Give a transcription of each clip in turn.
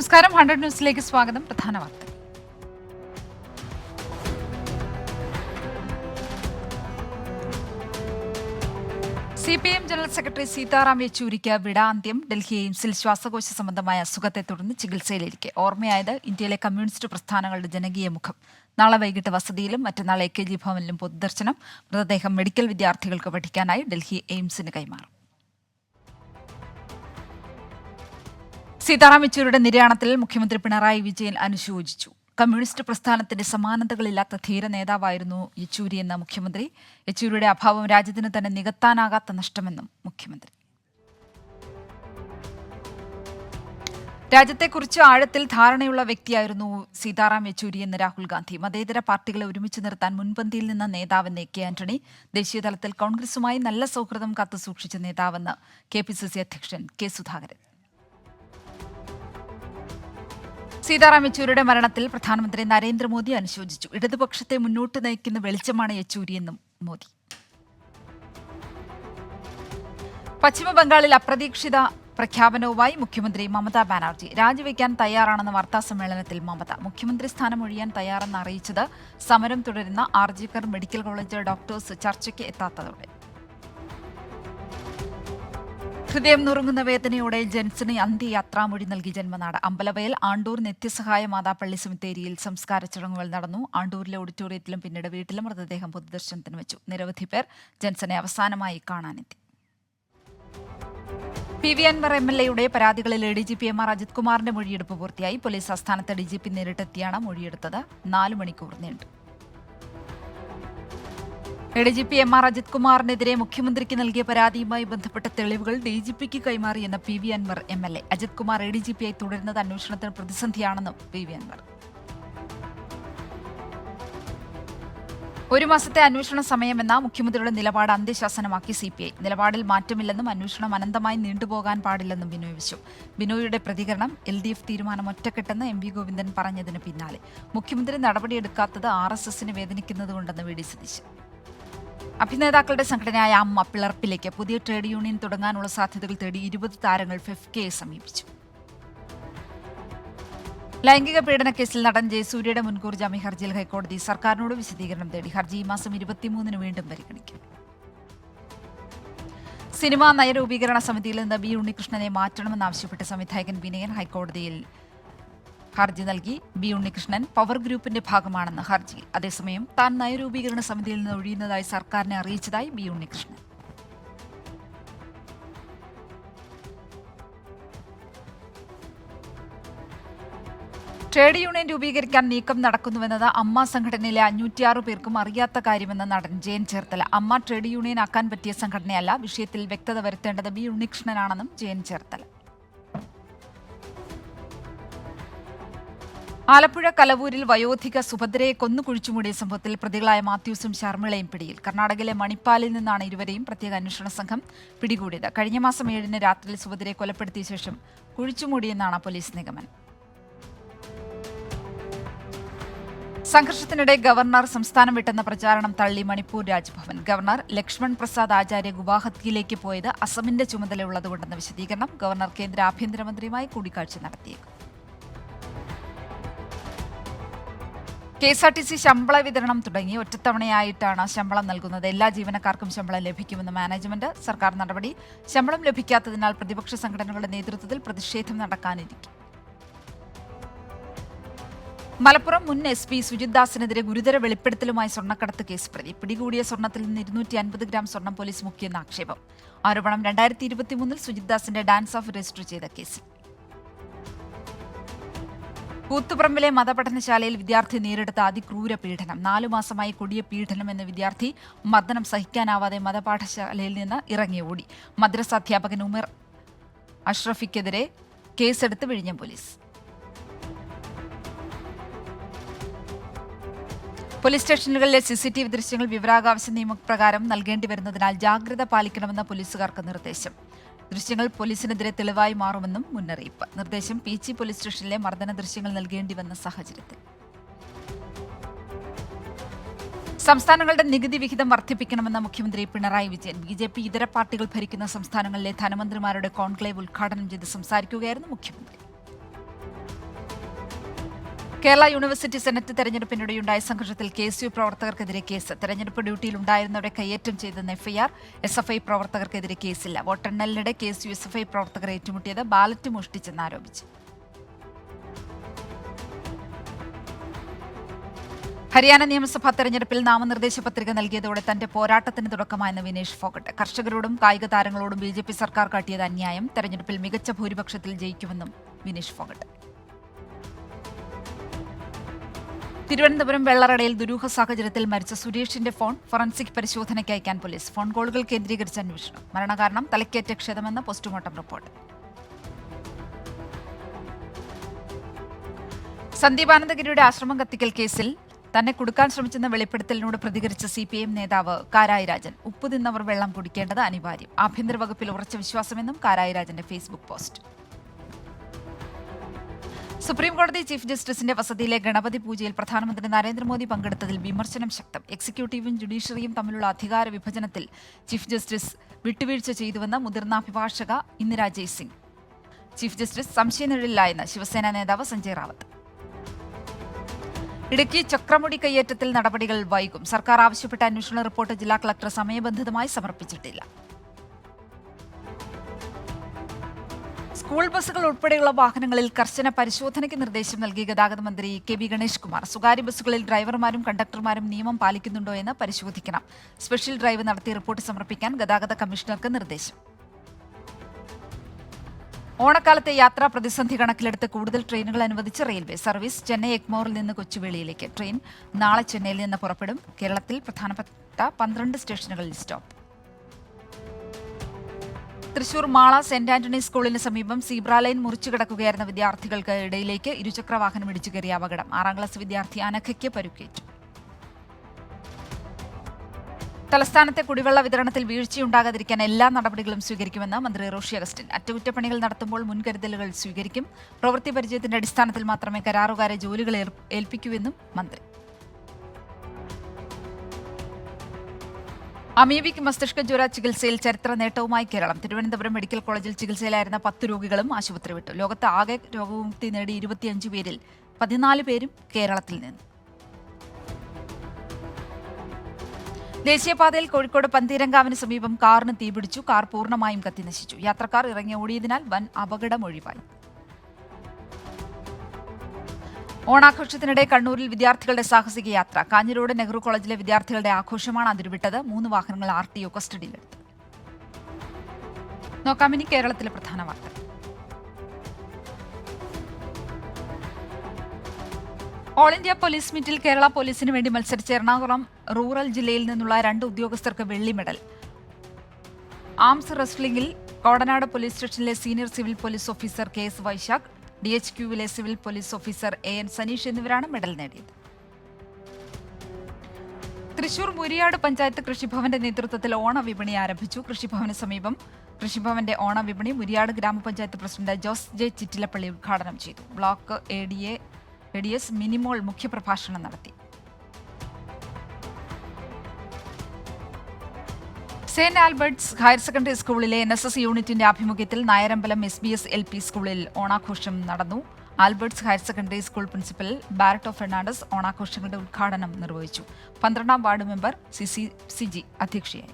നമസ്കാരം. 100 ന്യൂസിലേക്ക് സ്വാഗതം. പ്രധാന വാർത്ത. CPM ജനറൽ സെക്രട്ടറി സീതാറാം യെച്ചൂരിക്ക് വിടാന്ത്യം. ഡൽഹി എയിംസിൽ ശ്വാസകോശ സംബന്ധമായ അസുഖത്തെ തുടർന്ന് ചികിത്സയിലിരിക്കെ ഓർമ്മയായത് ഇന്ത്യയിലെ കമ്മ്യൂണിസ്റ്റ് പ്രസ്ഥാനങ്ങളുടെ ജനകീയ മുഖം. നാളെ വൈകിട്ട് വസതിയിലും മറ്റന്നാൾ AKG ഭവനിലും പൊതുദർശനം. മൃതദേഹം മെഡിക്കൽ വിദ്യാർത്ഥികൾക്ക് പഠിക്കാനായി ഡൽഹി എയിംസിന് കൈമാറും. സീതാറാം യെച്ചൂരിയുടെ നിര്യാണത്തിൽ മുഖ്യമന്ത്രി പിണറായി വിജയൻ അനുശോചിച്ചു. കമ്മ്യൂണിസ്റ്റ് പ്രസ്ഥാനത്തിന്റെ സമാനതകളില്ലാത്ത ധീര നേതാവായിരുന്നു യെച്ചൂരിയെന്ന മുഖ്യമന്ത്രി. യെച്ചൂരിയുടെ അഭാവം രാജ്യത്തിന് തന്നെ നികത്താനാകാത്ത നഷ്ടമെന്നും മുഖ്യമന്ത്രി. രാജ്യത്തെക്കുറിച്ച് ആഴത്തിൽ ധാരണയുള്ള വ്യക്തിയായിരുന്നു സീതാറാം യെച്ചൂരി എന്ന് രാഹുൽ ഗാന്ധി. മതേതര പാർട്ടികളെ ഒരുമിച്ച് നിർത്താൻ മുൻപന്തിയിൽ നിന്ന നേതാവെന്ന് AK ആന്റണി. ദേശീയതലത്തിൽ കോൺഗ്രസുമായി നല്ല സൗഹൃദം കാത്തുസൂക്ഷിച്ച നേതാവെന്ന് KPCC അധ്യക്ഷൻ K സുധാകരൻ. സീതാറാം യെച്ചൂരിയുടെ മരണത്തിൽ പ്രധാനമന്ത്രി നരേന്ദ്രമോദി അനുശോചിച്ചു. ഇടതുപക്ഷത്തെ മുന്നോട്ട് നയിക്കുന്ന വെളിച്ചമാണ് യെച്ചൂരിയെന്നും മോദി. പശ്ചിമബംഗാളിൽ അപ്രതീക്ഷിത പ്രഖ്യാപനവുമായി മുഖ്യമന്ത്രി മമതാ ബാനർജി. രാജിവെക്കാൻ തയ്യാറാണെന്ന വാർത്താസമ്മേളനത്തിൽ മമത. മുഖ്യമന്ത്രി സ്ഥാനം ഒഴിയാൻ തയ്യാറെന്ന് അറിയിച്ചത് സമരം തുടരുന്ന RGകർ മെഡിക്കൽ കോളേജ് ഡോക്ടേഴ്സ് ചർച്ചയ്ക്ക് എത്താത്തതോടെ. ഹൃദയം നുറുങ്ങുന്ന വേദനയോടെ ജെൻസന് അന്ത്യയാത്രാമൊഴി നൽകി ജന്മനാട്. അമ്പലവയൽ ആണ്ടൂർ നിത്യസഹായ മാതാപ്പള്ളി സെമിത്തേരിയിൽ സംസ്കാര ചടങ്ങുകൾ നടന്നു. ആണ്ടൂരിലെ ഓഡിറ്റോറിയത്തിലും പിന്നീട് വീട്ടിലും മൃതദേഹം പൊതുദർശനത്തിന് വെച്ചു. നിരവധി പേർ ജെൻസനെ അവസാനമായി കാണാനെത്തി. PV അൻവർ MLAയുടെ പരാതികളിൽ ADGP MR അജിത് കുമാറിന്റെ മൊഴിയെടുപ്പ് പൂർത്തിയായി. പോലീസ് ആസ്ഥാനത്ത് DGP നേരിട്ടെത്തിയാണ് മൊഴിയെടുത്തത്. 4 മണിക്കൂർ നീണ്ടു. ADGP MR അജിത് കുമാറിനെതിരെ മുഖ്യമന്ത്രിക്ക് നൽകിയ പരാതിയുമായി ബന്ധപ്പെട്ട തെളിവുകൾ DGPക്ക് കൈമാറിയെന്ന PV അൻവർ MLA. അജിത് കുമാർ ADGPയായി തുടരുന്നത് അന്വേഷണത്തിന് പ്രതിസന്ധിയാണെന്നും PV അൻവർ. 1 മാസത്തെ അന്വേഷണ സമയമെന്ന മുഖ്യമന്ത്രിയുടെ നിലപാട് അന്ത്യശാസനമാക്കി CPI. നിലപാടിൽ മാറ്റമില്ലെന്നും അന്വേഷണം അനന്തമായി നീണ്ടുപോകാൻ പാടില്ലെന്നും ബിനോയ് വിശ്വം. ബിനോയിയുടെ പ്രതികരണം LDF തീരുമാനം ഒറ്റക്കെട്ടെന്ന് MV ഗോവിന്ദൻ പറഞ്ഞതിന് പിന്നാലെ മുഖ്യമന്ത്രി നടപടിയെടുക്കാത്തത് RSSനെ വേദനിക്കുന്നതുകൊണ്ടെന്ന് VD സതീശൻ. അഭിനേതാക്കളുടെ സംഘടനയായ അമ്മ പിളർപ്പിലേക്ക്. പുതിയ ട്രേഡ് യൂണിയൻ തുടങ്ങാനുള്ള സാധ്യതകൾ തേടി 20 താരങ്ങൾ FEFCയെ സമീപിച്ചു. ലൈംഗിക പീഡന കേസിൽ നടൻ ജയസൂര്യയുടെ മുൻകൂർ ജാമ്യ ഹർജിയിൽ ഹൈക്കോടതി സർക്കാരിനോട് വിശദീകരണം തേടി. ഹർജി ഈ മാസം 23-ന് വീണ്ടും പരിഗണിക്കും. സിനിമാ നയരൂപീകരണ സമിതിയിൽ നിന്ന് B ഉണ്ണികൃഷ്ണനെ മാറ്റണമെന്നാവശ്യപ്പെട്ട് സംവിധായകൻ വിനയൻ ഹൈക്കോടതിയിൽ ഹർജി നൽകി. B ഉണ്ണികൃഷ്ണൻ പവർ ഗ്രൂപ്പിന്റെ ഭാഗമാണെന്ന് ഹർജിയിൽ. അതേസമയം താൻ നയരൂപീകരണ സമിതിയിൽ നിന്ന് ഒഴിയുന്നതായി സർക്കാരിനെ അറിയിച്ചതായി B ഉണ്ണികൃഷ്ണൻ. ട്രേഡ് യൂണിയൻ രൂപീകരിക്കാൻ നീക്കം നടക്കുന്നുവെന്നത് അമ്മ സംഘടനയിലെ 506 പേർക്കും അറിയാത്ത കാര്യമെന്ന് നടൻ ജയൻ ചേർത്തല. അമ്മ ട്രേഡ് യൂണിയൻ ആക്കാൻ പറ്റിയ സംഘടനയല്ല. വിഷയത്തിൽ വ്യക്തത വരുത്തേണ്ടത് B ഉണ്ണികൃഷ്ണനാണെന്നും ജയൻ ചേർത്തല. ആലപ്പുഴ കലവൂരിൽ വയോധിക സുഭദ്രയെ കൊന്നു കുഴിച്ചുമൂടിയ സംഭവത്തിൽ പ്രതികളായ മാത്യൂസും ശർമിളയും പിടിയിൽ. കർണാടകയിലെ മണിപ്പാലിൽ നിന്നാണ് ഇരുവരെയും പ്രത്യേക അന്വേഷണ സംഘം പിടികൂടിയത്. കഴിഞ്ഞ മാസം 7-ന് രാത്രിയിൽ സുഭദ്രയെ കൊലപ്പെടുത്തിയ ശേഷം കുഴിച്ചുമൂടിയെന്നാണ് പോലീസ് നിഗമനം. സംഘർഷത്തിനിടെ ഗവർണർ സംസ്ഥാനം വിട്ടെന്ന പ്രചാരണം തള്ളി മണിപ്പൂർ രാജ്ഭവൻ. ഗവർണർ ലക്ഷ്മൺ പ്രസാദ് ആചാര്യ ഗുവാഹത്തിയിലേക്ക് പോയത് അസമിന്റെ ചുമതലയുള്ളതുകൊണ്ടെന്ന വിശദീകരണം. ഗവർണർ കേന്ദ്ര ആഭ്യന്തരമന്ത്രിയുമായി കൂടിക്കാഴ്ച നടത്തിയേക്കും. KSRTC ശമ്പള വിതരണം തുടങ്ങി. ഒറ്റത്തവണയായിട്ടാണ് ശമ്പളം നൽകുന്നത്. എല്ലാ ജീവനക്കാർക്കും ശമ്പളം ലഭിക്കുമെന്ന് മാനേജ്മെന്റ്. സർക്കാർ നടപടി. ശമ്പളം ലഭിക്കാത്തതിനാൽ പ്രതിപക്ഷ സംഘടനകളുടെ നേതൃത്വത്തിൽ പ്രതിഷേധം നടക്കാനിരിക്കും. മലപ്പുറം മുൻ SP സുജിത് ദാസിനെതിരെ ഗുരുതര വെളിപ്പെടുത്തലുമായി സ്വർണ്ണക്കടത്ത് കേസ് പ്രതി. പിടികൂടിയ സ്വർണ്ണത്തിൽ നിന്ന് 250 ഗ്രാം സ്വർണ്ണം പോലീസ് മുക്കിയെന്ന ആക്ഷേപം. ആരോപണം 2023-ൽ സുജിത് ദാസിന്റെ ഡാൻസ് ഓഫ് രജിസ്റ്റർ ചെയ്ത കേസിൽ. കൂത്തുപറമ്പിലെ മതപഠനശാലയിൽ വിദ്യാർത്ഥി നേരിടുത്ത അതിക്രൂര പീഡനം. 4 മാസമായി കൊടിയ പീഡനം എന്ന വിദ്യാർത്ഥി മർദ്ദനം സഹിക്കാനാവാതെ മതപാഠശാലയിൽ നിന്ന് ഇറങ്ങി ഓടി. മദ്രസ അധ്യാപകൻ ഉമർ അഷ്റഫിക്കെതിരെ കേസെടുത്ത് വിഴിഞ്ഞം പോലീസ്. പോലീസ് സ്റ്റേഷനുകളിലെ CCTV ദൃശ്യങ്ങൾ വിവരാവകാശ നിയമപ്രകാരം നൽകേണ്ടി വരുന്നതിനാൽ ജാഗ്രത പാലിക്കണമെന്ന പോലീസുകാർക്ക് നിർദ്ദേശം. ദൃശ്യങ്ങൾ പോലീസിനെതിരെ തെളിവായി മാറുമെന്നും മുന്നറിയിപ്പ്. നിർദ്ദേശം പീച്ചി പോലീസ് സ്റ്റേഷനിലെ മർദ്ദന ദൃശ്യങ്ങൾ നൽകേണ്ടി വന്ന സാഹചര്യത്തിൽ. സംസ്ഥാനങ്ങളുടെ നികുതി വിഹിതം വർദ്ധിപ്പിക്കണമെന്ന മുഖ്യമന്ത്രി പിണറായി വിജയൻ. BJP ഇതര പാർട്ടികൾ ഭരിക്കുന്ന സംസ്ഥാനങ്ങളിലെ ധനമന്ത്രിമാരുടെ കോൺക്ലേവ് ഉദ്ഘാടനം ചെയ്ത് സംസാരിക്കുകയായിരുന്നു മുഖ്യമന്ത്രി. കേരള യൂണിവേഴ്സിറ്റി സെനറ്റ് തെരഞ്ഞെടുപ്പിനിടെയുണ്ടായ സംഘർഷത്തിൽ KSU പ്രവർത്തകർക്കെതിരെ കേസ്. തെരഞ്ഞെടുപ്പ് ഡ്യൂട്ടിയിലുണ്ടായിരുന്നവരെ കയ്യേറ്റം ചെയ്തെന്ന FIR. SFI പ്രവർത്തകർക്കെതിരെ കേസില്ല. വോട്ടെണ്ണലിനിടെ KSU SFI പ്രവർത്തകർ ഏറ്റുമുട്ടിയത് ബാലറ്റ് മോഷ്ടിച്ചെന്നാരോപിച്ചു. ഹരിയാന നിയമസഭാ തെരഞ്ഞെടുപ്പിൽ നാമനിർദ്ദേശ പത്രിക നൽകിയതോടെ തന്റെ പോരാട്ടത്തിന് തുടക്കമായെന്ന് വിനേഷ് ഫോഗട്ട്. കർഷകരോടും കായിക താരങ്ങളോടും BJP സർക്കാർ കാട്ടിയത് അന്യായം. തെരഞ്ഞെടുപ്പിൽ മികച്ച ഭൂരിപക്ഷത്തിൽ ജയിക്കുമെന്നും വിനേഷ് ഫോഗട്ട്. തിരുവനന്തപുരം വെള്ളറടയിൽ ദുരൂഹ സാഹചര്യത്തിൽ മരിച്ച സുരേഷിന്റെ ഫോൺ ഫോറൻസിക് പരിശോധനയ്ക്ക് അയക്കാൻ പോലീസ്. ഫോൺ കോളുകൾ കേന്ദ്രീകരിച്ച് അന്വേഷണം. മരണകാരണം തലയ്ക്കേറ്റ ക്ഷതമെന്ന് പോസ്റ്റ്മോർട്ടം റിപ്പോർട്ട്. സന്ദീപ് ആനന്ദഗിരിയുടെ ആശ്രമം കത്തിക്കൽ കേസിൽ തന്നെ കുടുക്കാൻ ശ്രമിച്ചെന്ന വെളിപ്പെടുത്തലിനോട് പ്രതികരിച്ച CPIM നേതാവ് കാരായി രാജൻ. ഉപ്പ് തിന്നവർ വെള്ളം കുടിക്കേണ്ടത് അനിവാര്യം. ആഭ്യന്തര വകുപ്പിൽ ഉറച്ച വിശ്വാസമെന്നും കാരായി രാജന്റെ ഫേസ്ബുക്ക് പോസ്റ്റ്. സുപ്രീംകോടതി ചീഫ് ജസ്റ്റിസിന്റെ വസതിയിലെ ഗണപതി പൂജയിൽ പ്രധാനമന്ത്രി നരേന്ദ്രമോദി പങ്കെടുത്തതിൽ വിമർശനം ശക്തം. എക്സിക്യൂട്ടീവും ജുഡീഷ്യറിയും തമ്മിലുള്ള അധികാര വിഭജനത്തിൽ ചീഫ് ജസ്റ്റിസ് വിട്ടുവീഴ്ച ചെയ്തുവെന്ന് മുതിർന്ന അഭിഭാഷക ഇന്ദിരാ ജയ്സിംഗ്. ചീഫ് ജസ്റ്റിസ് സംശയനിഴലിലായെന്ന് ശിവസേന നേതാവ് സഞ്ജയ് റാവത്ത്. ഇടുക്കി ചക്രമുടി കയ്യേറ്റത്തിൽ നടപടികൾ വൈകും. സർക്കാർ ആവശ്യപ്പെട്ട അന്വേഷണ റിപ്പോർട്ട് ജില്ലാ കളക്ടർ സമയബന്ധിതമായി സമർപ്പിച്ചിട്ടില്ല. സ്കൂൾ ബസ്സുകൾ ഉൾപ്പെടെയുള്ള വാഹനങ്ങളിൽ കർശന പരിശോധനയ്ക്ക് നിർദ്ദേശം നൽകി ഗതാഗത മന്ത്രി KB ഗണേഷ് കുമാർ. സ്വകാര്യ ബസ്സുകളിൽ ഡ്രൈവർമാരും കണ്ടക്ടർമാരും നിയമം പാലിക്കുന്നുണ്ടോ എന്ന് പരിശോധിക്കണം. സ്പെഷ്യൽ ഡ്രൈവ് നടത്തി റിപ്പോർട്ട് സമർപ്പിക്കാൻ ഗതാഗത കമ്മീഷണർക്ക് നിർദ്ദേശം. ഓണക്കാലത്തെ യാത്രാ പ്രതിസന്ധി കണക്കിലെടുത്ത് കൂടുതൽ ട്രെയിനുകൾ അനുവദിച്ച് റെയിൽവേ. സർവീസ് ചെന്നൈ എഗ്മോറിൽ നിന്ന് കൊച്ചുവേളിയിലേക്ക്. ട്രെയിൻ നാളെ ചെന്നൈയിൽ നിന്ന് പുറപ്പെടും. കേരളത്തിൽ പ്രധാനപ്പെട്ട 12 സ്റ്റേഷനുകളിൽ സ്റ്റോപ്പ്. തൃശൂർ മാള സെന്റ് ആന്റണി സ്കൂളിന് സമീപം സീബ്ര ലൈൻ മുറിച്ചു കിടക്കുകയായിരുന്ന വിദ്യാർത്ഥികൾക്ക് ഇടയിലേക്ക് ഇരുചക്രവാഹനം ഇടിച്ചു കയറിയ അപകടം. 6ാം ക്ലാസ് വിദ്യാർത്ഥി അനഘയ്ക്ക് പരുക്കേറ്റു. തലസ്ഥാനത്തെ കുടിവെള്ള വിതരണത്തിൽ വീഴ്ചയുണ്ടാകാതിരിക്കാൻ എല്ലാ നടപടികളും സ്വീകരിക്കുമെന്ന് മന്ത്രി റോഷി അഗസ്റ്റിൻ. അറ്റകുറ്റപ്പണികൾ നടത്തുമ്പോൾ മുൻകരുതലുകൾ സ്വീകരിക്കും. പ്രവൃത്തി പരിചയത്തിന്റെ അടിസ്ഥാനത്തിൽ മാത്രമേ കരാറുകാരെ ജോലികൾ ഏൽപ്പിക്കൂവെന്നും മന്ത്രി. അമീബിക് മസ്തിഷ്ക ജ്വര ചികിത്സയിൽ ചരിത്ര നേട്ടവുമായി കേരളം. തിരുവനന്തപുരം മെഡിക്കൽ കോളേജിൽ ചികിത്സയിലായിരുന്ന 10 രോഗികളും ആശുപത്രി വിട്ടു. ലോകത്ത് ആകെ രോഗമുക്തി നേടി 25 പേരിൽ 14 പേരും കേരളത്തിൽ നിന്ന്. ദേശീയപാതയിൽ കോഴിക്കോട് പന്തീരങ്കാവിന് സമീപം കാറിന് തീപിടിച്ചു. കാർ പൂർണ്ണമായും കത്തിനശിച്ചു. യാത്രക്കാർ ഇറങ്ങി ഓടിയതിനാൽ വൻ അപകടം ഒഴിവായി. ഓണാഘോഷത്തിനിടെ കണ്ണൂരിൽ വിദ്യാർത്ഥികളുടെ സാഹസിക യാത്ര. കാഞ്ഞിരോട് നെഹ്റു കോളേജിലെ വിദ്യാർത്ഥികളുടെ ആഘോഷമാണ് അതിരുവിട്ടത്. 3 വാഹനങ്ങൾ RTO കസ്റ്റഡിയിലെടുത്തു. നോക്കാം ഇനി കേരളത്തിലെ പ്രധാന വാർത്തകൾ. ഓൾ ഇന്ത്യ പോലീസ് മീറ്റിൽ കേരള പോലീസിന് വേണ്ടി മത്സരിച്ച എറണാകുളം റൂറൽ ജില്ലയിൽ നിന്നുള്ള 2 ഉദ്യോഗസ്ഥർക്ക് വെള്ളി മെഡൽ. ആംസ് റെസ്ലിംഗിൽ കോടനാട് പോലീസ് സ്റ്റേഷനിലെ senior civil police officer KS Vaishakh, DHQവിലെ civil police officer AN Saneesh എന്നിവരാണ് മെഡൽ നേടിയത്. തൃശൂർ മുരിയാട് പഞ്ചായത്ത് കൃഷിഭവന്റെ നേതൃത്വത്തിൽ ഓണവിപണി ആരംഭിച്ചു. കൃഷിഭവന് സമീപം കൃഷിഭവന്റെ ഓണവിപണി മുരിയാട് ഗ്രാമപഞ്ചായത്ത് പ്രസിഡന്റ് ജോസ് J ചിറ്റിലപ്പള്ളി ഉദ്ഘാടനം ചെയ്തു. ബ്ലോക്ക് ADS മിനിമോൾ മുഖ്യപ്രഭാഷണം നടത്തി. സെന്റ് ആൽബർട്ട്സ് ഹയർ സെക്കൻഡറി സ്കൂളിലെ NSS യൂണിറ്റിന്റെ ആഭിമുഖ്യത്തിൽ നായരമ്പലം SBS LP സ്കൂളിൽ ഓണാഘോഷം നടന്നു. Albert's higher secondary school principal Barretto Fernandez ഓണാഘോഷങ്ങളുടെ ഉദ്ഘാടനം നിർവഹിച്ചു. 12ാം വാർഡ് മെമ്പർ CG അധ്യക്ഷയായി.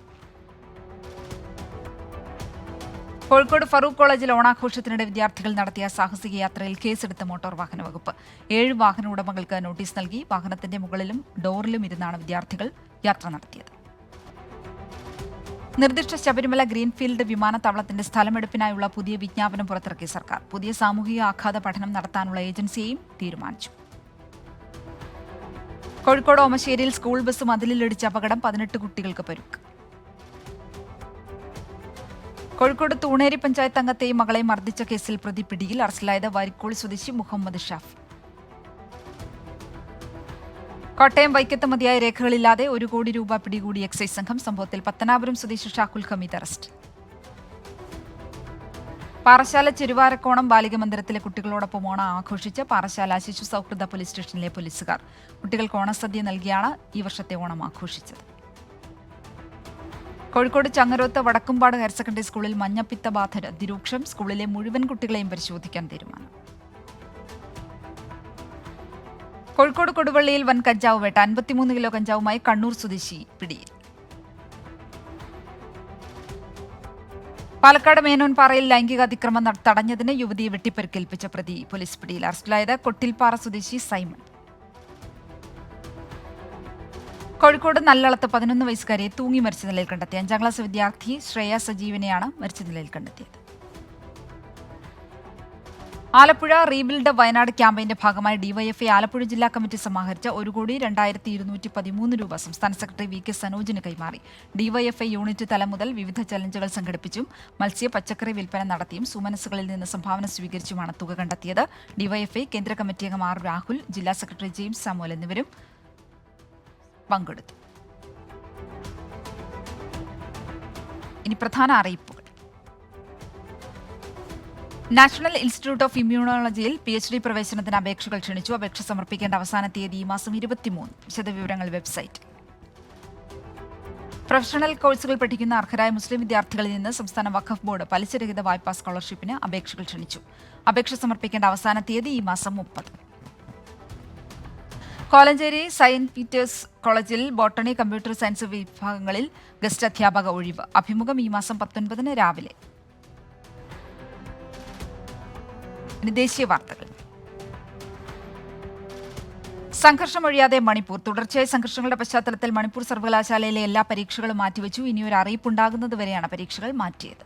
കോഴിക്കോട് ഫറൂഖ് കോളേജിൽ ഓണാഘോഷത്തിനിടെ വിദ്യാർത്ഥികൾ നടത്തിയ സാഹസിക യാത്രയിൽ കേസെടുത്ത മോട്ടോർ വാഹന വകുപ്പ്. 7 വാഹന ഉടമകൾക്ക് നോട്ടീസ് നൽകി. വാഹനത്തിന്റെ മുകളിലും ഡോറിലും ഇരുന്നാണ് വിദ്യാർത്ഥികൾ യാത്ര നടത്തിയത്. നിർദ്ദിഷ്ട ശബരിമല ഗ്രീൻഫീൽഡ് വിമാനത്താവളത്തിന്റെ സ്ഥലമെടുപ്പിനായുള്ള പുതിയ വിജ്ഞാപനം പുറത്തിറക്കി സർക്കാർ. പുതിയ സാമൂഹിക ആഘാത പഠനം നടത്താനുള്ള ഏജൻസിയെയും തീരുമാനിച്ചു. കോഴിക്കോട് ഓമശ്ശേരിയിൽ സ്കൂൾ ബസ് മതിലിലിടിച്ച അപകടം. 18 കുട്ടികൾക്ക് പരുക്ക്. കോഴിക്കോട് തൂണേരി പഞ്ചായത്ത് അംഗത്തെയും മകളെയും മർദ്ദിച്ച കേസിൽ പ്രതി പിടിയിൽ. അറസ്റ്റിലായത് വാരിക്കോൾ സ്വദേശി മുഹമ്മദ് ഷാഫി. കോട്ടയം വൈക്കത്ത് മതിയായ രേഖകളില്ലാതെ 1 കോടി രൂപ പിടികൂടി എക്സൈസ് സംഘം. സംഭവത്തിൽ പത്തനാപുരം സ്വദേശി ഷാക്കുൽ ഹമീദ് അറസ്റ്റ്. പാറശാല ചെരുവാരക്കോണം ബാലിക മന്ദിരത്തിലെ കുട്ടികളോടൊപ്പം ഓണം ആഘോഷിച്ച് പാറശാല ശിശു സൗഹൃദ പോലീസ് സ്റ്റേഷനിലെ പോലീസുകാർ. കുട്ടികൾക്ക് ഓണസദ്യ നൽകിയാണ് ഈ വർഷത്തെ ഓണം ആഘോഷിച്ചത്. കോഴിക്കോട് ചങ്ങരോത്ത് വടക്കുംപാട് ഹയർ സെക്കൻഡറി സ്കൂളിൽ മഞ്ഞപ്പിത്ത ബാധ അതിരൂക്ഷം. സ്കൂളിലെ മുഴുവൻ കുട്ടികളെയും പരിശോധിക്കാൻ തീരുമാനം. കോഴിക്കോട് കൊടുവള്ളിയിൽ വൻ കഞ്ചാവ് വേട്ട 53 കിലോ കഞ്ചാവുമായി കണ്ണൂർ സ്വദേശി പിടിയിൽ. പാലക്കാട് മേനോൻപാറയിൽ ലൈംഗിക അതിക്രമം തടഞ്ഞതിന് യുവതിയെ വെട്ടിപ്പരിക്കേൽപ്പിച്ച പ്രതി പോലീസ് പിടിയിൽ. അറസ്റ്റിലായത് കൊട്ടിൽപ്പാറ സ്വദേശി സൈമൺ. കോഴിക്കോട് നല്ലളത്ത് 11 വയസ്സുകാരിയെ തൂങ്ങി മരിച്ച നിലയിൽ കണ്ടെത്തി. 5ാം ക്ലാസ് വിദ്യാർത്ഥി ശ്രേയ സജീവനെയാണ് മരിച്ച നിലയിൽ കണ്ടെത്തിയത്. ആലപ്പുഴ റീബിൽഡ് വയനാട് ക്യാമ്പയിന്റെ ഭാഗമായി ഡിവൈഎഫ്ഐ ആലപ്പുഴ ജില്ലാ കമ്മിറ്റി സമാഹരിച്ച 1,02,213 രൂപ സംസ്ഥാന സെക്രട്ടറി വി കെ സനോജിന് കൈമാറി. ഡിവൈഎഫ്ഐ യൂണിറ്റ് തലം മുതൽ വിവിധ ചലഞ്ചുകൾ സംഘടിപ്പിച്ചും മത്സ്യ പച്ചക്കറി വിൽപ്പന നടത്തിയും സുമനസ്സുകളിൽ നിന്ന് സംഭാവന സ്വീകരിച്ചുമാണ് തുക കണ്ടെത്തിയത്. ഡിവൈഎഫ്ഐ കേന്ദ്ര കമ്മിറ്റി അംഗം ആർ രാഹുൽ, ജില്ലാ സെക്രട്ടറി ജെയിംസ് സാമുവൽ എന്നിവരും പങ്കെടുത്തു. ഇനി പ്രധാന അറിയിപ്പുകൾ. നാഷണൽ ഇൻസ്റ്റിറ്റ്യൂട്ട് ഓഫ് ഇമ്മ്യൂണോളജിയിൽ PhD പ്രവേശനത്തിന് അപേക്ഷകൾ ക്ഷണിച്ചു. അപേക്ഷ സമർപ്പിക്കേണ്ട അവസാന തീയതി ഈ മാസം 23. വിശദവിവരങ്ങൾ വെബ്സൈറ്റ്. പ്രൊഫഷണൽ കോഴ്സുകൾ പഠിക്കുന്ന അർഹരായ മുസ്ലിം വിദ്യാർത്ഥികളിൽ നിന്ന് സംസ്ഥാന വഖഫ് ബോർഡ് പലിശരഹിത വായ്പാ സ്കോളർഷിപ്പിന് അപേക്ഷകൾ ക്ഷണിച്ചു. അപേക്ഷ സമർപ്പിക്കേണ്ട അവസാന തീയതി ഈ മാസം 30. കോലഞ്ചേരി സെയിന്റ് പീറ്റേഴ്സ് കോളേജിൽ ബോട്ടണി, കമ്പ്യൂട്ടർ സയൻസ് വിഭാഗങ്ങളിൽ ഗസ്റ്റ് അധ്യാപക ഒഴിവ്. അഭിമുഖം ഈ മാസം 19 രാവിലെ. ദേശീയ വാർത്തകൾ. സംഘർഷമൊഴിയാതെ മണിപ്പൂർ. തുടർച്ചയായ സംഘർഷങ്ങളുടെ പശ്ചാത്തലത്തിൽ മണിപ്പൂർ സർവകലാശാലയിലെ എല്ലാ പരീക്ഷകളും മാറ്റിവെച്ചു. ഇനിയൊരു അറിയിപ്പുണ്ടാകുന്നതുവരെയാണ് പരീക്ഷകൾ മാറ്റിയത്.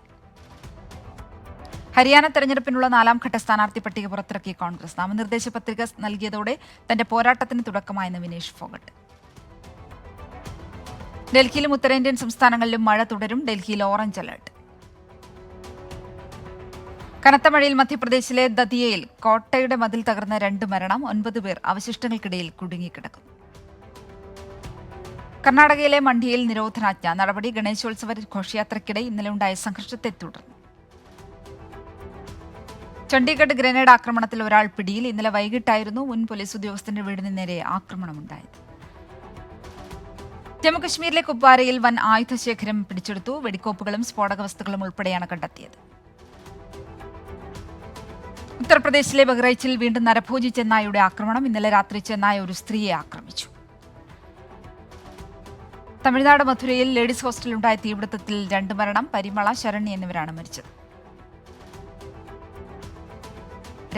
ഹരിയാന തെരഞ്ഞെടുപ്പിനുള്ള 4ാം ഘട്ട സ്ഥാനാർത്ഥി പട്ടിക പുറത്തിറക്കിയ കോൺഗ്രസ്. നാമനിർദ്ദേശ പത്രിക നൽകിയതോടെ തന്റെ പോരാട്ടത്തിന് തുടക്കമായെന്ന് വിനേഷ് ഫോഗട്ട്. ഡൽഹിയിലും ഉത്തരേന്ത്യൻ സംസ്ഥാനങ്ങളിലും മഴ തുടരും. ഡൽഹിയിൽ ഓറഞ്ച് അലർട്ട്. കനത്ത മഴയിൽ മധ്യപ്രദേശിലെ ദതിയയിൽ കോട്ടയുടെ മതിൽ തകർന്ന 2 മരണം, 9 പേർ അവശിഷ്ടങ്ങൾക്കിടയിൽ കുടുങ്ങിക്കിടക്കുന്നു. കർണാടകയിലെ മണ്ഡിയിൽ നിരോധനാജ്ഞ നടപടി. ഗണേശോത്സവ ഘോഷയാത്രയ്ക്കിടെ ഇന്നലെ ഉണ്ടായ സംഘർഷത്തെ തുടർന്ന്. ചണ്ഡീഗഡ് ഗ്രനേഡ് ആക്രമണത്തിൽ ഒരാൾ പിടിയിൽ. ഇന്നലെ വൈകിട്ടായിരുന്നു മുൻ പോലീസ് ഉദ്യോഗസ്ഥന്റെ വീടിന് നേരെ ആക്രമണമുണ്ടായത്. ജമ്മുകശ്മീരിലെ കുപ്വാരയിൽ വൻ ആയുധശേഖരം പിടിച്ചെടുത്തു. വെടിക്കോപ്പുകളും സ്ഫോടക വസ്തുക്കളും ഉൾപ്പെടെയാണ് കണ്ടെത്തിയത്. ഉത്തർപ്രദേശിലെ ബഹ്റൈച്ചിൽ വീണ്ടും നരഭോജി ചെന്നായയുടെ ആക്രമണം. ഇന്നലെ രാത്രി ചെന്നായ ഒരു സ്ത്രീയെ ആക്രമിച്ചു. തമിഴ്നാട് മധുരയിൽ ലേഡീസ് ഹോസ്റ്റലിലുണ്ടായ തീപിടുത്തത്തിൽ 2 മരണം. പരിമള, ശരണ്യ എന്നിവരാണ് മരിച്ചത്.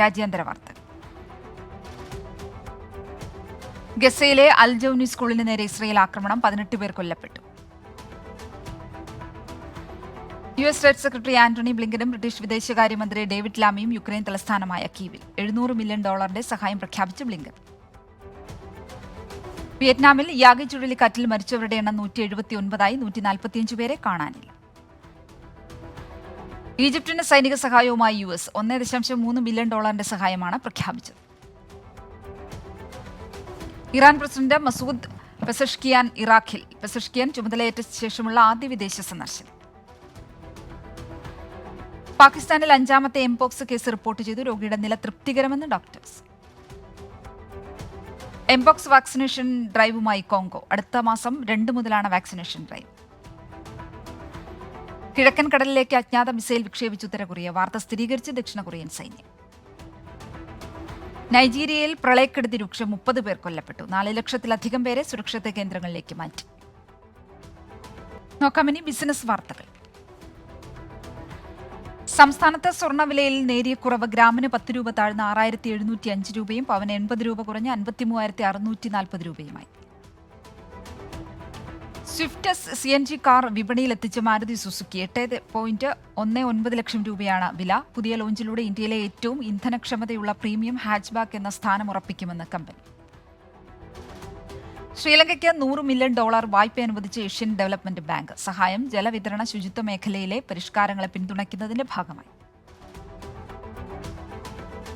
രാജ്യാന്തര വാർത്തകൾ. ഗസയിലെ അൽ ജൗനി സ്കൂളിന് നേരെ ഇസ്രയേൽ ആക്രമണം. 18 പേർ കൊല്ലപ്പെട്ടു. US സ്റ്റേറ്റ് സെക്രട്ടറി ആന്റണി ബ്ലിങ്കനും ബ്രിട്ടീഷ് വിദേശകാര്യമന്ത്രി ഡേവിഡ് ലാമിയും യുക്രൈൻ തലസ്ഥാനമായ കീവിൽ. $700 മില്യൺ സഹായം പ്രഖ്യാപിച്ച് ബ്ലിങ്കൻ. വിയറ്റ്നാമിൽ യാഗി ചുഴലിക്കാറ്റിൽ മരിച്ചവരുടെ എണ്ണം 179ആയി. 145 പേരെ കാണാനില്ല. ഈജിപ്തിന് സൈനിക സഹായവുമായി US. $1.3 ബില്യൺ സഹായമാണ് പ്രഖ്യാപിച്ചത്. ഇറാൻ പ്രസിഡന്റ് മസൂദ് പെസഷ്കിയാൻ ഇറാഖിൽ. പെസഷ്കിയാൻ ചുമതലയേറ്റ ശേഷമുള്ള ആദ്യ വിദേശ സന്ദർശനം. പാകിസ്ഥാനിൽ 5ാമത്തെ എംപോക്സ് കേസ് റിപ്പോർട്ട് ചെയ്തു. രോഗിയുടെ നില തൃപ്തികരമെന്ന് ഡോക്ടേഴ്സ്. എംപോക്സ് വാക്സിനേഷൻ ഡ്രൈവുമായി കോങ്കോ. അടുത്ത മാസം 2 മുതലാണ് വാക്സിനേഷൻ ഡ്രൈവ്. കിഴക്കൻ കടലിലേക്ക് അജ്ഞാത മിസൈൽ വിക്ഷേപിച്ചു ഉത്തര കൊറിയ. വാർത്ത സ്ഥിരീകരിച്ച് ദക്ഷിണ കൊറിയൻ സൈന്യം. നൈജീരിയയിൽ പ്രളയക്കെടുതി രൂക്ഷം. 30 പേർ കൊല്ലപ്പെട്ടു. 4 ലക്ഷത്തിലധികം പേരെ സുരക്ഷിത കേന്ദ്രങ്ങളിലേക്ക് മാറ്റി. നോക്കാമിനി ബിസിനസ് വാർത്തകൾ. സംസ്ഥാനത്ത് സ്വർണ്ണവിലയിൽ നേരിയ കുറവ്. ഗ്രാമിന് 10 രൂപ താഴ്ന്ന 6,705 രൂപയും പവന് 80 രൂപ കുറഞ്ഞ് 53,640 രൂപയുമായി. സ്വിഫ്റ്റ് CNG കാർ വിപണിയിലെത്തിച്ച മാരുതി സുസുക്കി. 8.19 ലക്ഷം രൂപയാണ് വില. പുതിയ ലോഞ്ചിലൂടെ ഇന്ത്യയിലെ ഏറ്റവും ഇന്ധനക്ഷമതയുള്ള പ്രീമിയം ഹാച്ച്ബാക്ക് എന്ന സ്ഥാനം ഉറപ്പിക്കുമെന്ന് കമ്പനി. ശ്രീലങ്കയ്ക്ക് $100 മില്യൺ വായ്പ അനുവദിച്ച ഏഷ്യൻ ഡെവലപ്മെന്റ് ബാങ്ക്. സഹായം ജലവിതരണ ശുചിത്വ മേഖലയിലെ പരിഷ്കാരങ്ങളെ പിന്തുണയ്ക്കുന്നതിന്റെ ഭാഗമായി.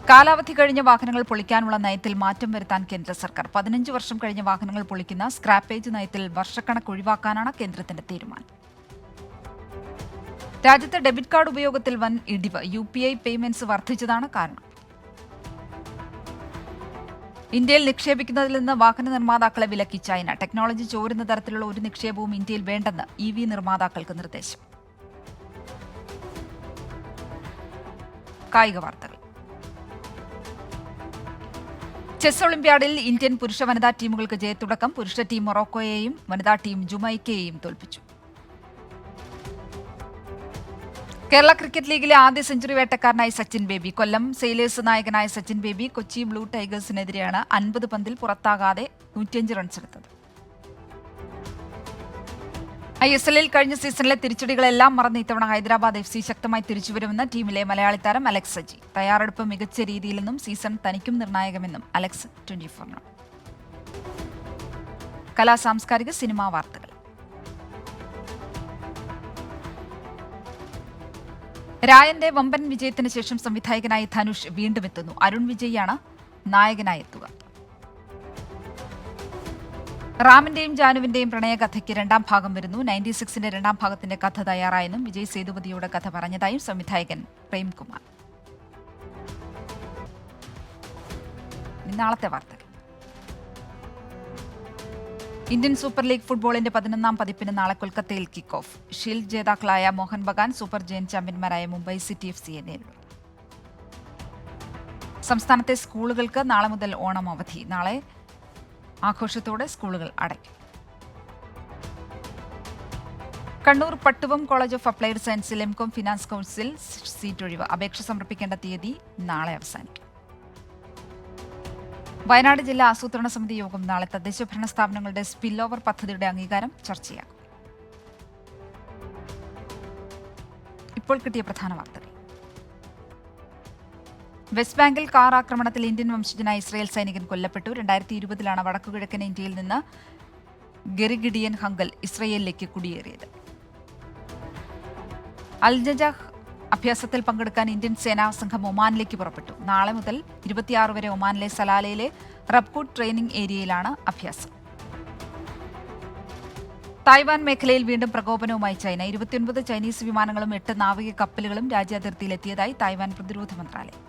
കാലാവധി കഴിഞ്ഞ വാഹനങ്ങൾ പൊളിക്കാനുള്ള നയത്തിൽ മാറ്റം വരുത്താൻ കേന്ദ്ര സർക്കാർ. 15 വർഷം കഴിഞ്ഞ വാഹനങ്ങൾ പൊളിക്കുന്ന സ്ക്രാപ്പേജ് നയത്തിൽ വർഷക്കണക്ക് ഒഴിവാക്കാനാണ് കേന്ദ്രത്തിന്റെ തീരുമാനം. രാജ്യത്ത് ഡെബിറ്റ് കാർഡ് ഉപയോഗത്തിൽ വൻ ഇടിവ്. UPI പേയ്മെന്റ്സ് വർദ്ധിച്ചതാണ് കാരണം. ഇന്ത്യയിൽ നിക്ഷേപിക്കുന്നതിൽ നിന്ന് വാഹന നിർമ്മാതാക്കളെ വിലക്കി ചൈന. ടെക്നോളജി ചോരുന്ന തരത്തിലുള്ള ഒരു നിക്ഷേപവും ഇന്ത്യയിൽ വേണ്ടെന്ന് EV നിർമ്മാതാക്കൾക്ക് നിർദ്ദേശം. കായിക വാർത്തകൾ. ചെസ് ഒളിമ്പ്യാഡിൽ ഇന്ത്യൻ പുരുഷ വനിതാ ടീമുകൾക്ക് ജയത്തുടക്കം. പുരുഷ ടീം മൊറോക്കോയെയും വനിതാ ടീം ജുമൈക്കയെയും തോൽപ്പിച്ചു. കേരള ക്രിക്കറ്റ് ലീഗിലെ ആദ്യ സെഞ്ചുറി വേട്ടക്കാരനായി സച്ചിൻ ബേബി. കൊല്ലം സെയിലേഴ്സ് നായകനായ സച്ചിൻ ബേബി കൊച്ചി ബ്ലൂ ടൈഗേഴ്സിനെതിരെയാണ് 50 പന്തിൽ പുറത്താകാതെ 105 റൺസെടുത്തത്. ISLൽ കഴിഞ്ഞ സീസണിലെ തിരിച്ചടികളെല്ലാം മറന്ന് ഇത്തവണ ഹൈദരാബാദ് FC ശക്തമായി തിരിച്ചുവരുമെന്ന് ടീമിലെ മലയാളി താരം അലക്സ് സജി. തയ്യാറെടുപ്പ് മികച്ച രീതിയിലെന്നും സീസൺ തനിക്കും നിർണായകമെന്നും അലക്സ് 24 കലാ സാംസ്കാരിക സിനിമാ വാർത്തകൾ. രായന്റെ വമ്പൻ വിജയത്തിന് ശേഷം സംവിധായകനായി ധനുഷ് വീണ്ടും എത്തുന്നു. അരുൺ വിജയാണ് നായകനായി എത്തുക. റാമിന്റെയും ജാനുവിന്റെയും പ്രണയകഥയ്ക്ക് രണ്ടാം ഭാഗം വരുന്നു. 96ന്റെ രണ്ടാം ഭാഗത്തിന്റെ കഥ തയ്യാറായെന്നും വിജയ് സേതുപതിയുടെ കഥ പറഞ്ഞതായും സംവിധായകൻ പ്രേംകുമാർ. നാളത്തെ വാർത്തകൾ. ഇന്ത്യൻ സൂപ്പർ ലീഗ് ഫുട്ബോളിന്റെ 11ാം പതിപ്പിന് നാളെ കൊൽക്കത്തയിൽ കിക്ക് ഓഫ്. ഷീൽഡ് ജേതാക്കളായ മോഹൻ ബഗാൻ സൂപ്പർ ജയൻ ചാമ്പ്യന്മാരായ മുംബൈ സിറ്റി FCയെ നേരിടും. സംസ്ഥാനത്തെ സ്കൂളുകൾക്ക് നാളെ മുതൽ ഓണം അവധി. നാളെ ആഘോഷത്തോടെ സ്കൂളുകൾ അടയ്ക്കും. Kannur Pattuvam college of applied സയൻസിൽ MCOM ഫിനാൻസ് കൗൺസിൽ സീറ്റ് ഒഴിവ്. അപേക്ഷ സമർപ്പിക്കേണ്ട തീയതി നാളെ അവസാനിക്കും. വയനാട് ജില്ലാ ആസൂത്രണ സമിതി യോഗം നാളെ. തദ്ദേശ ഭരണ സ്ഥാപനങ്ങളുടെ സ്പിൽ ഓവർ പദ്ധതിയുടെ അംഗീകാരം ചർച്ചയാകും. ഇപ്പോൾ കിട്ടിയ പ്രധാന വാർത്തകൾ. വെസ്റ്റ് ബാങ്കിൽ കാർ ആക്രമണത്തിൽ ഇന്ത്യൻ വംശജനായ ഇസ്രായേൽ സൈനികൻ കൊല്ലപ്പെട്ടു. 2020 വടക്കുകിഴക്കൻ ഇന്ത്യയിൽ നിന്ന് ഗെറിഗിഡിയൻ ഹങ്കൽ ഇസ്രയേലിലേക്ക് കുടിയേറിയത്. അൽജജാഹ് അഭ്യാസത്തിൽ പങ്കെടുക്കാൻ ഇന്ത്യൻ സേനാ സംഘം ഒമാനിലേക്ക് പുറപ്പെട്ടു. നാളെ മുതൽ 26 വരെ ഒമാനിലെ സലാലയിലെ റബ്കൂട്ട് ട്രെയിനിംഗ് ഏരിയയിലാണ് അഭ്യാസം. തായ്വാൻ മേഖലയിൽ വീണ്ടും പ്രകോപനവുമായി ചൈന. 29 ചൈനീസ് വിമാനങ്ങളും 8 നാവിക കപ്പലുകളും രാജ്യാതിർത്തിയിലെത്തിയതായി തായ്വാൻ പ്രതിരോധ മന്ത്രാലയം.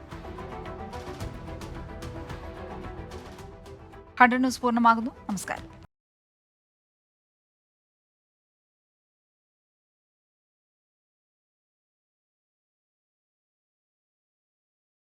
100 ന്യൂസ് പൂർണ്ണമാകുന്നു. നമസ്കാരം.